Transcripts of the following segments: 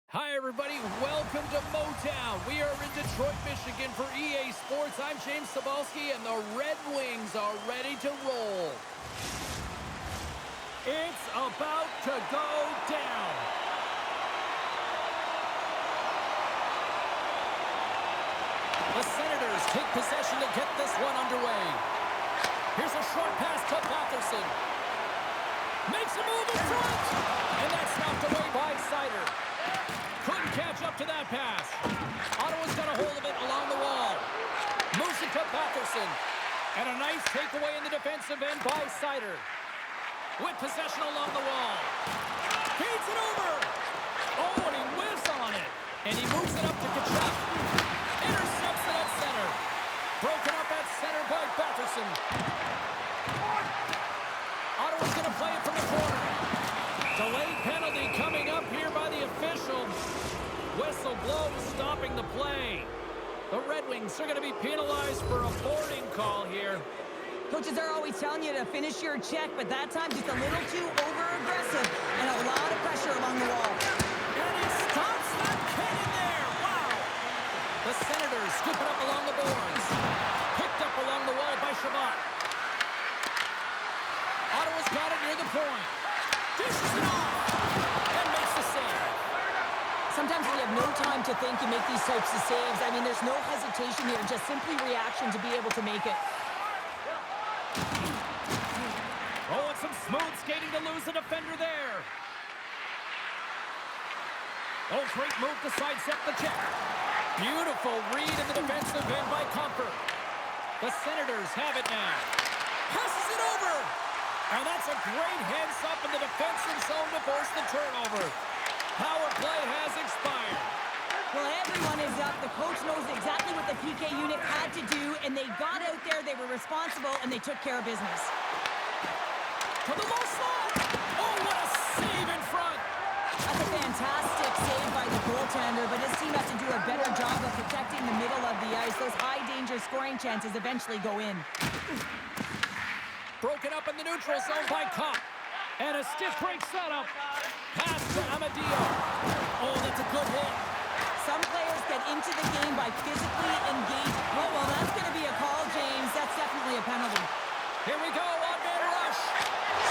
Hi, everybody. Welcome to Motown. We are in Detroit, Michigan for EA Sports. I'm James Cebulski, and the Red Wings are ready to roll. It's about to go down. The Senators take possession to get this one underway. Here's a short pass to Patterson. Makes a move in front, and that's knocked away by Sider. Couldn't catch up to that pass. Ottawa's got a hold of it along the wall. Moves it to Patterson. And a nice takeaway in the defensive end by Sider. With possession along the wall. Feeds it over. Oh, and he whiffs on it. And he moves it up to Kachuk. Intercepts it at center. Broken up at center by Patterson. Ottawa's going to play it from the corner. Delayed penalty coming up here by the official. Whistle blows, stopping the play. The Red Wings are going to be penalized for a boarding call here. Coaches are always telling you to finish your check, but that time just a little too over-aggressive and a lot of pressure along the wall. And he stops that kid in there. Wow. The Senators scoop it up along the boards. Picked up along the wall by Shabbat. Ottawa's got it near the point. Dishes it off and makes the save. Sometimes when you have no time to think, you make these types of saves. I mean, there's no hesitation here, just simply reaction to be able to make it. Oh, and some smooth skating to lose the defender there. Oh, great move to sidestep the check. Beautiful read in the defensive end by Comfort. The Senators have it now. Passes it over. And that's a great heads-up in the defensive zone to force the turnover. Power play has expired. Well, everyone is up. The coach knows exactly what the PK unit had to do, and they got out there, they were responsible, and they took care of business. To the low slot. Oh, what a save in front. That's a fantastic save by the goaltender, but his team has to do a better job of protecting the middle of the ice. Those high-danger scoring chances eventually go in. Broken up in the neutral zone by Kopp. And a stiff break setup. Pass to Amadio. Oh, that's a good hit. Some players get into the game by physically engaging. Oh, well, that's going to be a call, James. That's definitely a penalty. Here we go, one-man rush.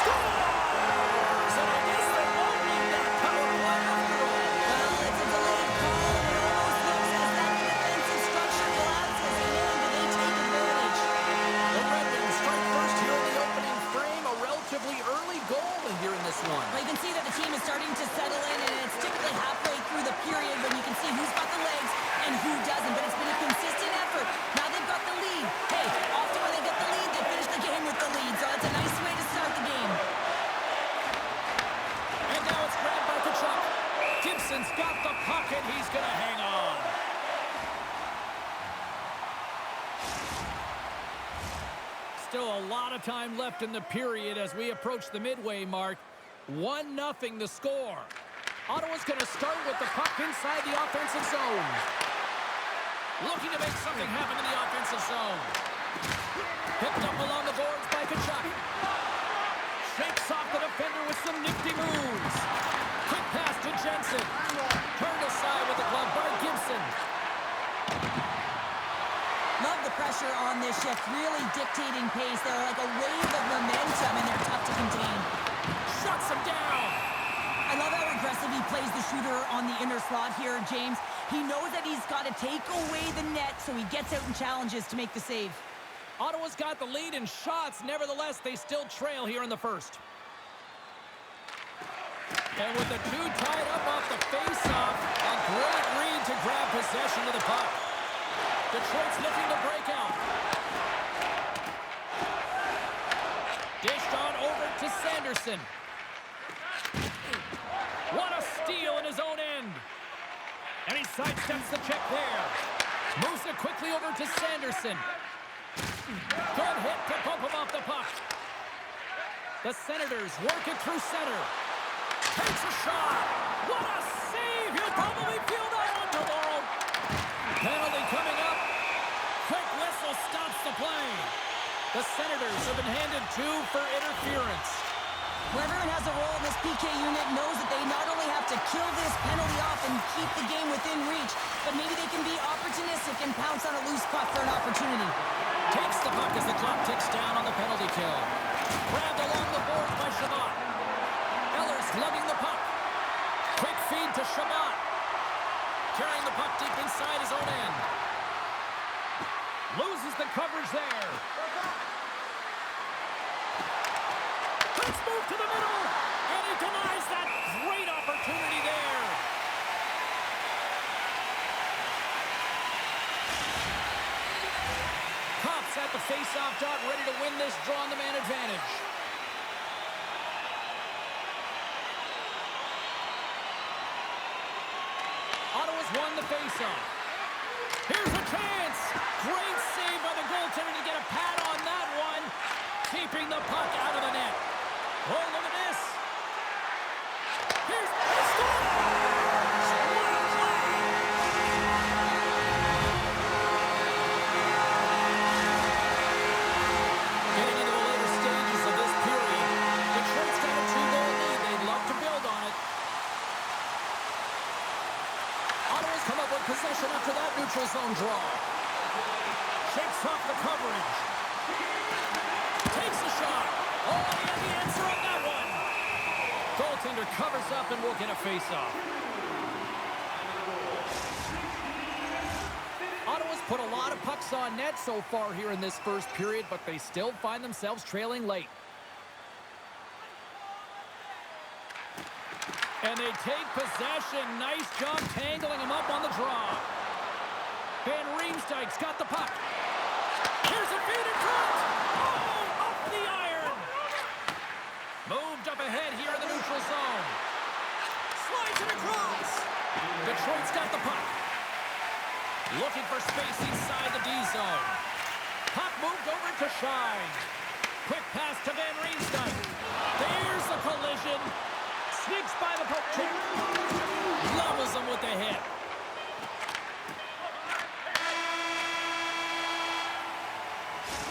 Scores! And I guess they won't need that power play after all. Well, it's a delayed call, and it almost looks as that defensive structure collapses, and they take advantage. The Red Wings strike first here in the opening frame. A relatively early goal here in this one. Well, you can see that the team is starting to settle in, and it's typically halfway through the period when you can see who's got the legs and who doesn't, but it's been a consistent effort. Now they've got the lead. Hey, often when they get the lead, they finish the game with the lead, so it's a nice way to start the game. And now it's grabbed by Kachuk. Gibson's got the puck, and he's going to hang on. Still a lot of time left in the period as we approach the midway mark. 1-0 the score. Ottawa's going to start with the puck inside the offensive zone. Looking to make something happen in the offensive zone. Picked up along the boards by Kachuk. Shakes off the defender with some nifty moves. Quick pass to Jensen. Turned aside with the glove by Gibson. Love the pressure on this shift, really dictating pace. They're like a wave of momentum, and they're tough to contain. Shuts him down. I love how aggressive he plays the shooter on the inner slot here, James. He knows that he's got to take away the net, so he gets out and challenges to make the save. Ottawa's got the lead in shots. Nevertheless, they still trail here in the first. And with the two tied up off the face-off, a great read to grab possession of the puck. Detroit's looking to break out. Dished on over to Sanderson. What a steal in his own end. And he sidesteps the check there. Moves it quickly over to Sanderson. Good hit to bump him off the puck. The Senators work it through center. Takes a shot. What a save. He'll probably feel that one tomorrow. Penalty coming up. Quick whistle stops the play. The Senators have been handed 2 for interference. Well, everyone has a role in this PK unit, knows that they not only have to kill this penalty off and within reach, but maybe they can be opportunistic and pounce on a loose puck for an opportunity. Takes the puck as the clock ticks down on the penalty kill. Grabbed along the boards by Shabbat. Eller's lugging the puck. Quick feed to Shabbat. Carrying the puck deep inside his own end. Loses the coverage there. Let's move to the middle. And he denies that great opportunity there. Cops at the face-off dot, ready to win this draw on the man advantage. Ottawa's won the face-off. Here's a chance. Great save by the goaltender to get a pad on that one. Keeping the puck out of the net. Oh, look at this. Here's the score. Getting into the later stages of this period, Detroit's got a 2-goal lead. They'd love to build on it. Ottawa's come up with possession after that neutral zone draw. Shakes off the coverage. Takes a shot. Oh, he had the answer on that one. Goaltender covers up and will get a face-off. Ottawa's put a lot of pucks on net so far here in this first period, but they still find themselves trailing late. And they take possession. Nice job tangling him up on the draw. Van Riemsdyk's got the puck. Here's a feed in front. Oh, up the iron. Moved up ahead here in the neutral zone. Slides it across. Detroit's got the puck. Looking for space inside the D zone. Puck moved over to Shine. Quick pass to Van Riemsdyk. There's the collision. Sneaks by the poke check. Levels him with the hit.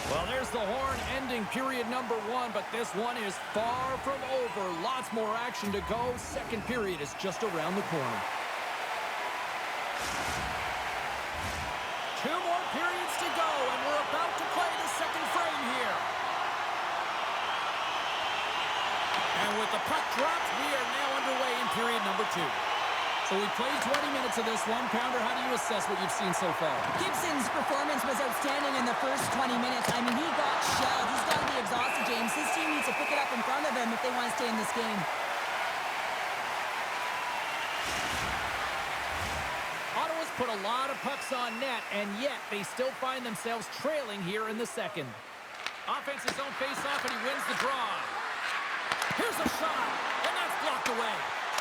Well, there's the horn ending period number 1, but this one is far from over. Lots more action to go. Second period is just around the corner. 2 more periods to go, and we're about to play the second frame here. And with the puck dropped, we are now underway in period number 2. So we played 20 minutes of this one. Pounder, how do you assess what you've seen so far? Gibson's performance was outstanding in the first 20 minutes. I mean, he got shelled. He's got to be exhausted, James. His team needs to pick it up in front of him if they want to stay in this game. Ottawa's put a lot of pucks on net, and yet they still find themselves trailing here in the second. Offense his own face-off, and he wins the draw. Here's a shot, and that's blocked away.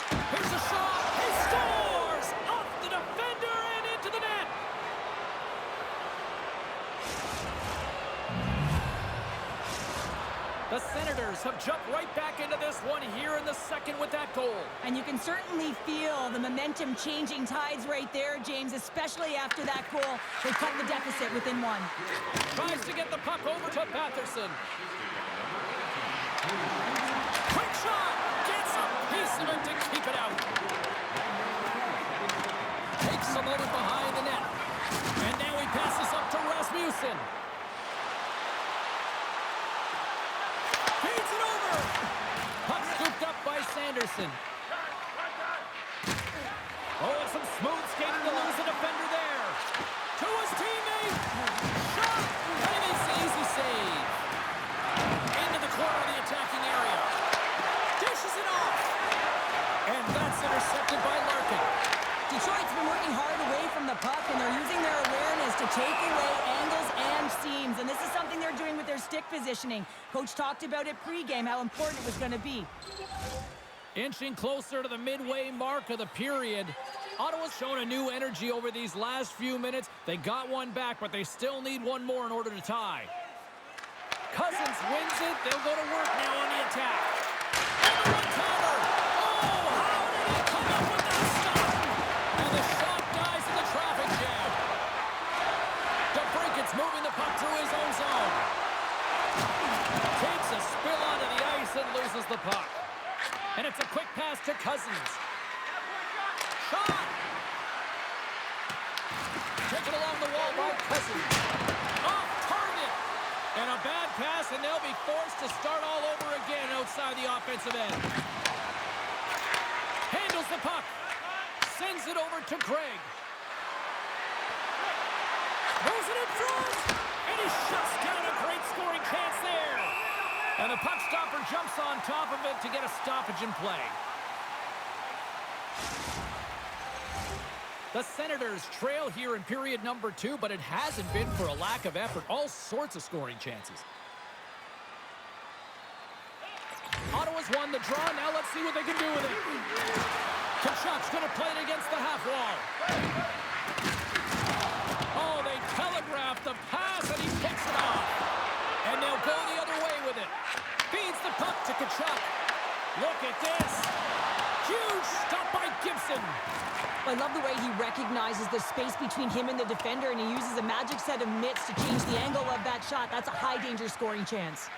Here's a shot. He scores! Off the defender and into the net. The Senators have jumped right back into this one here in the second with that goal. And you can certainly feel the momentum changing tides right there, James, especially after that goal. They cut the deficit within 1. Tries to get the puck over to Patterson. Quick shot! Gets a piece of it to keep it out. Takes a moment behind the net. And now he passes up to Rasmussen. Feeds it over. Puck scooped up by Sanderson. Oh, and some smooth skating to lose the defender there. To his teammate. Shot! And it's an easy save. Into the corner of the attacking area. Dishes it off. And that's intercepted by Larkin. Detroit's been working hard away from the puck, and they're using their awareness to take away angles and seams. And this is something they're doing with their stick positioning. Coach talked about it pregame, how important it was going to be. Inching closer to the midway mark of the period. Ottawa's shown a new energy over these last few minutes. They got one back, but they still need one more in order to tie. Cousins wins it. They'll go to work now on the attack. And the one-timer. Oh, how did he come up with that stop? And the shot dies in the traffic jam. DeBrinket's moving the puck through his own zone. Takes a spill onto the ice and loses the puck. And it's a quick pass to Cousins. Shot! Cousins. Off target. And a bad pass, and they'll be forced to start all over again outside the offensive end. Handles the puck. Sends it over to Craig. Moves it in front. And he shuts down a great scoring chance there. And the puck stopper jumps on top of it to get a stoppage in play. The Senators trail here in period number 2, but it hasn't been for a lack of effort. All sorts of scoring chances. Ottawa's won the draw. Now let's see what they can do with it. Kachuk's going to play it against the half wall. Oh, they telegraphed the pass, and he picks it off. And they'll go the other way with it. Feeds the puck to Kachuk. Look at this. Huge stop by Gibson. I love the way he recognizes the space between him and the defender, and he uses a magic set of mitts to change the angle of that shot. That's a high-danger scoring chance.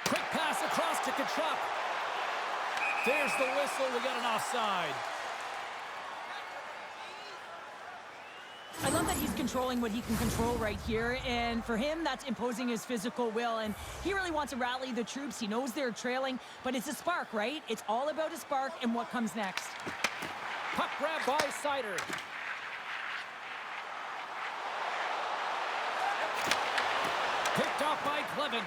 Quick pass across to Kachuk. There's the whistle. We got an offside. I love that he's controlling what he can control right here, and for him, that's imposing his physical will, and he really wants to rally the troops. He knows they're trailing, but it's a spark, right? It's all about a spark and what comes next. Puck grab by Sider. Picked off by Clevin.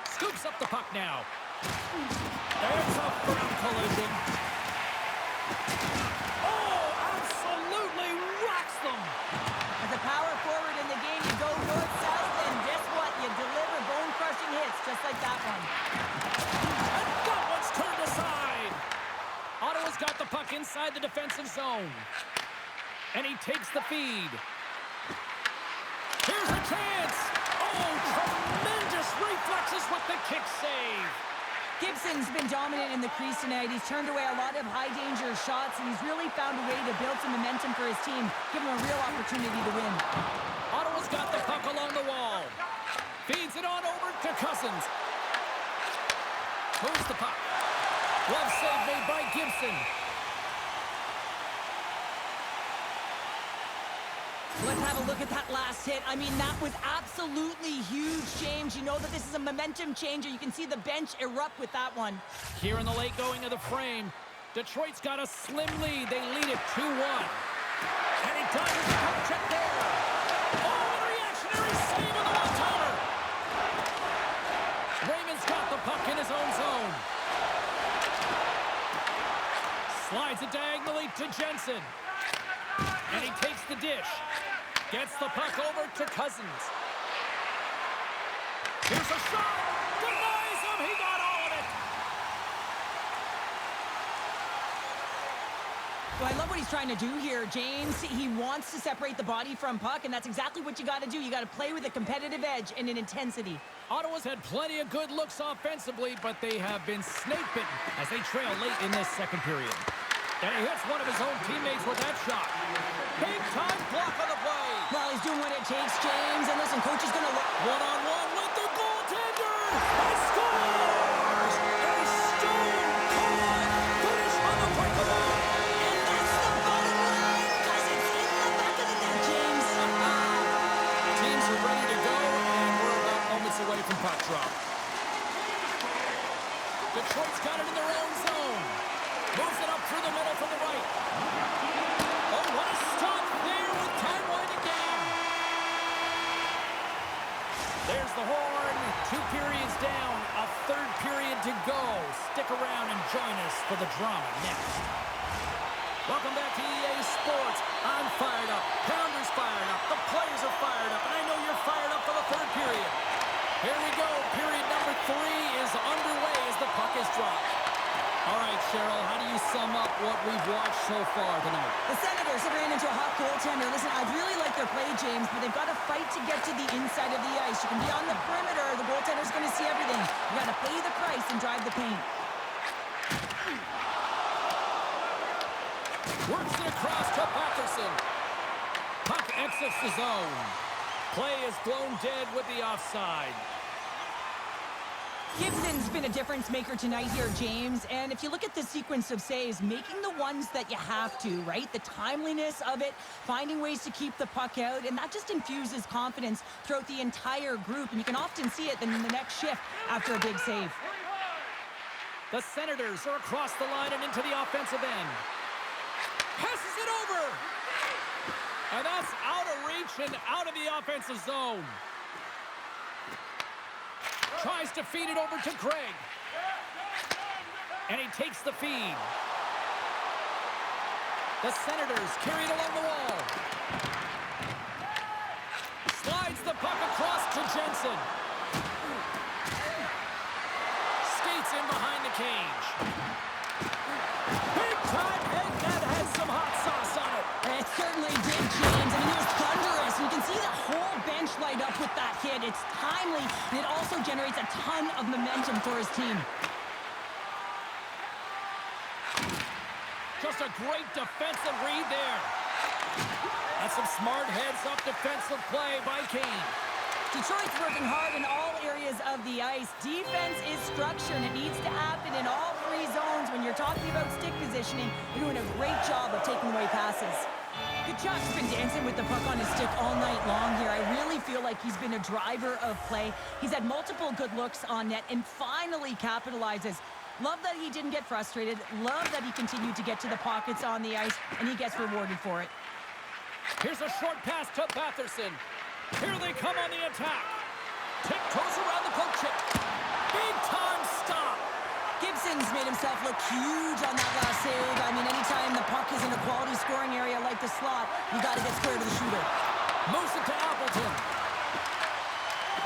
Scoops up the puck now. There's a firm collision. Oh, absolutely rocks them. As a power forward in the game, you go north-south, and guess what? You deliver bone-crushing hits just like that one. And that one's turned aside. Ottawa's got the puck inside the defensive zone. And he takes the feed. Here's a chance. Oh, tremendous reflexes with the kick save. Gibson's been dominant in the crease tonight. He's turned away a lot of high-danger shots, and he's really found a way to build some momentum for his team, give him a real opportunity to win. Ottawa's got the puck along the wall. Feeds it on over to Cousins. Moves the puck. Glove save made by Gibson. Let's have a look at that last hit. I mean, that was absolutely huge, James. You know that this is a momentum changer. You can see the bench erupt with that one. Here in the late going of the frame, Detroit's got a slim lead. They lead it 2-1. And he does his poke check there. Oh, a reactionary save on the one-timer. Raymond's got the puck in his own zone. Slides it diagonally to Jensen. And he takes the dish. Gets the puck over to Cousins. Here's a shot. Denies him. He got all of it. So I love what he's trying to do here, James. He wants to separate the body from puck, and that's exactly what you got to do. You got to play with a competitive edge and an intensity. Ottawa's had plenty of good looks offensively, but they have been snake-bitten as they trail late in this second period. And he hits one of his own teammates with that shot. Big-time block on the play. Well, he's doing what it takes, James. And listen, coach is going to look. One-on-one with the goaltender. He scores! A stone-cold finish on the breakaway. And that's the bottom line, because it's in the back of the net, James. Teams are ready to go, and we're about moments away from puck drop. Detroit's got it in their own zone. Moves it up through the middle from the right. Oh, what a stop there with time winding down. There's the horn. 2 periods down. A third period to go. Stick around and join us for the drama next. Welcome back to EA Sports. I'm fired up. Pounder's fired up. The players are fired up. And I know you're fired up for the third period. Here we go. Period number 3 is underway as the puck is dropped. All right, Cheryl, how do you sum up what we've watched so far tonight? The Senators have ran into a hot goaltender. Listen, I really like their play, James, but they've got to fight to get to the inside of the ice. You can be on the perimeter. The goaltender's going to see everything. You got to pay the price and drive the paint. Works it across to Patterson. Puck exits the zone. Play is blown dead with the offside. Gibson's been a difference maker tonight here, James. And if you look at the sequence of saves, making the ones that you have to, right? The timeliness of it, finding ways to keep the puck out, and that just infuses confidence throughout the entire group. And you can often see it in the next shift after a big save. The Senators are across the line and into the offensive end. Passes it over! And that's out of reach and out of the offensive zone. Tries to feed it over to Craig. And he takes the feed. The Senators carry it along the wall. Slides the puck across to Jensen. Skates in behind the cage. Big time head that has some hot sauce on it. It certainly did, James. I mean, it was thunderous. You can see the whole bench light up with that hit. It's timely, and it also generates a ton of momentum for his team. Just a great defensive read there. That's some smart heads-up defensive play by Kane. Detroit's working hard in all areas of the ice. Defense is structure, and it needs to happen in all three zones. When you're talking about stick positioning, you're doing a great job of taking away passes. Kachuk's been dancing with the puck on his stick all night long here. I really feel like he's been a driver of play. He's had multiple good looks on net and finally capitalizes. Love that he didn't get frustrated. Love that he continued to get to the pockets on the ice, and he gets rewarded for it. Here's a short pass to Batherson. Here they come on the attack. Tiptoes around the poke check. Big time stop. Gibson's made himself look huge on that last save. I mean, anytime the puck is in a quality scoring area like the slot, you got to get square to the shooter. Moves it to Appleton.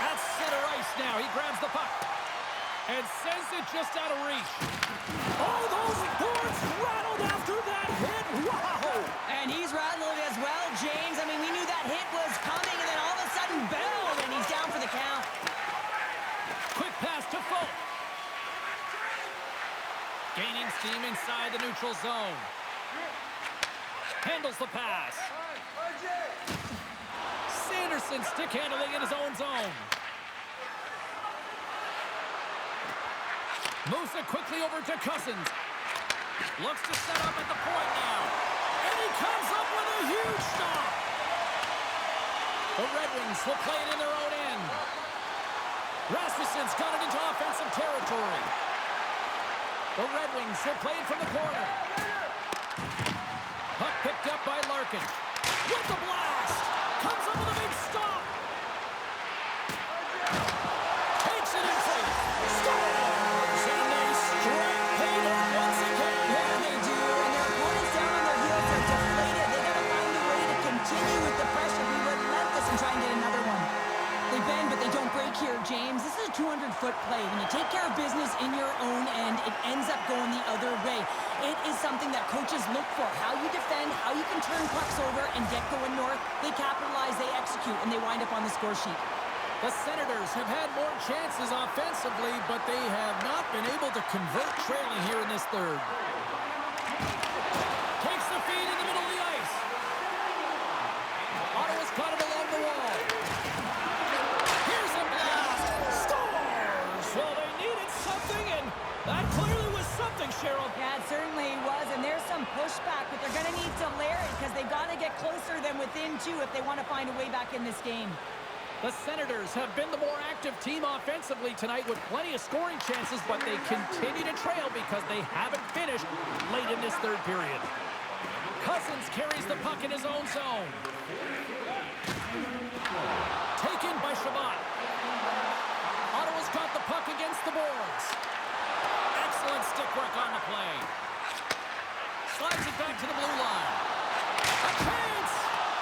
At center ice now. He grabs the puck and sends it just out of reach. Oh, those boards rattled after that hit. Wow. And he's rattled as well, James. I mean, we knew that hit was coming, and then all of a sudden, boom, and he's down for the count. Quick pass to Folk. Gaining steam inside the neutral zone. Handles the pass. Sanderson stick handling in his own zone. Moves it quickly over to Cousins. Looks to set up at the point now. And he comes up with a huge stop. The Red Wings will play it in their own end. Rasmussen's got it into offensive territory. The Red Wings will play it from the corner. Puck picked up by Larkin. With the blast. Comes up with a big stop. Takes it in front. Scores! And they strike paid off once again. Yeah, they do. And their opponents down on their heels are deflated. They got to find a way to continue with the pressure. Be relentless and try and get another one. They bend, but they don't break here, James. This is a 200-foot play. When you take care of business in your own end, it ends up going the other way. It is something that coaches look for. How you defend, how you can turn pucks over and get going north. They capitalize, they execute, and they wind up on the score sheet. The Senators have had more chances offensively, but they have not been able to convert trailing here in this third. Takes the feed in the middle of the ice. Ottawa's caught it along the wall. Here's a blast. Scores! Well, they needed something, and that clearly was something, Cheryl. Yeah, it certainly was, and there's some pushback, but they're going to need to layer it because they've got to get closer than within two if they want to find a way back in this game. The Senators have been the more active team offensively tonight with plenty of scoring chances, but they continue to trail because they haven't finished late in this third period. Cousins carries the puck in his own zone. Taken by Shabbat. Ottawa's got the puck against the boards. Excellent stick work on the play. Slides it back to the blue line. A chance!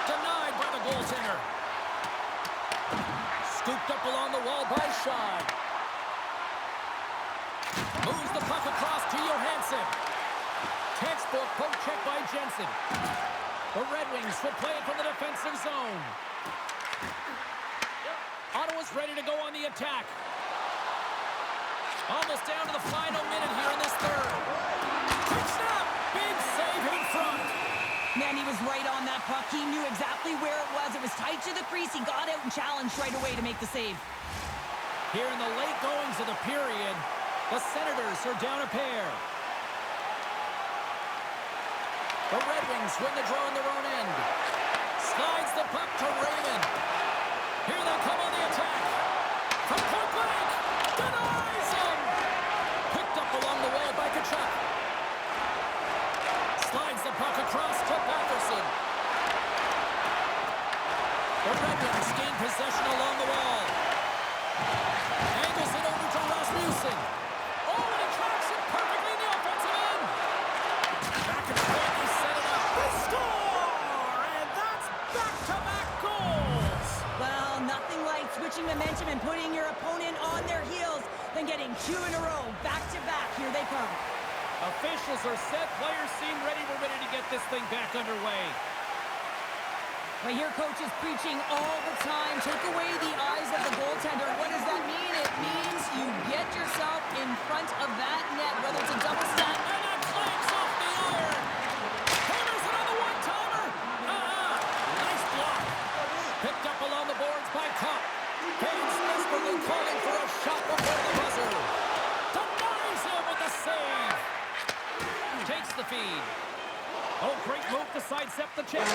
Denied by the goaltender. Scooped up along the wall by Shaw. Moves the puck across to Johansson. Textbook poke check by Jensen. The Red Wings will play it from the defensive zone. Ottawa's ready to go on the attack. Almost down to the final minute here in this third. Quick snap! Big save in front. Man, he was right on that puck. He knew exactly where it was. It was tight to the crease. He got out and challenged right away to make the save. Here in the late goings of the period, the Senators are down a pair. The Red Wings win the draw on their own end. Slides the puck to Raymond. Here they come on the attack. From point blank. Denies him. Picked up along the wall by Kachuk. Slides the puck across to Patterson. The Red Wings gain possession along the wall. Angles it over to Rasmussen. Oh, and it tracks it perfectly in the offensive end. Back and forth, they set it up. They score! And that's back-to-back goals. Well, nothing like switching momentum and putting your opponent on their heels than getting two in a row, back-to-back. Here they come. Officials are set. Players seem ready. We're ready to get this thing back underway. But here coach is preaching all the time. Take away the eyes of the goaltender. What does that mean? It means you get yourself in front of that net, whether it's a double stack. And that clanks off the iron. Hammers it on the one-timer. Nice block. Picked up along the boards by Cup. Kane's desperately calling for a shot before the buzzer. Denies him with the save. Takes the feed. Oh, great move to sidestep the check.